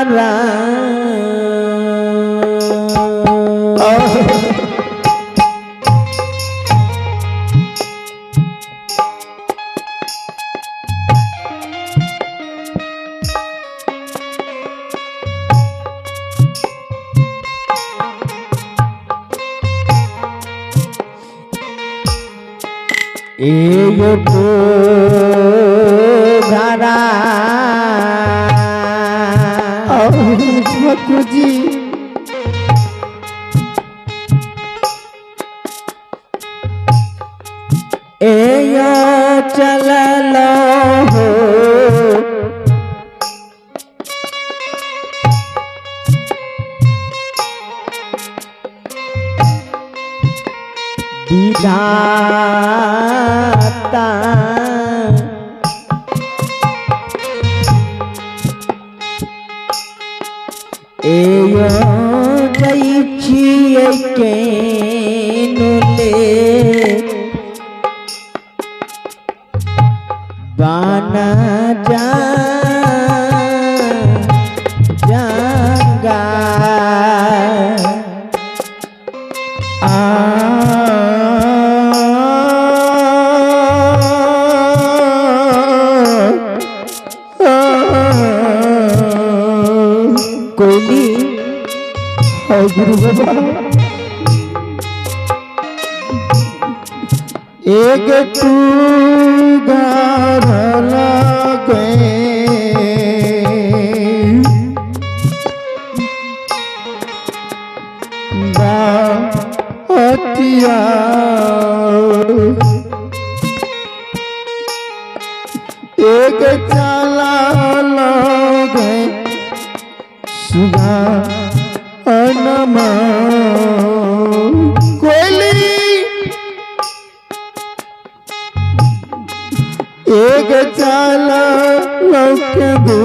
तारा तो धारा ठाकुर जी चल हो विधाता एयो जई छिए केनुले बाना जा जागा कोयली गुरु बाबा एक तू घर लगे बातिया एक चला लगे सुबह अनमा कोयली एक चाला लौके दू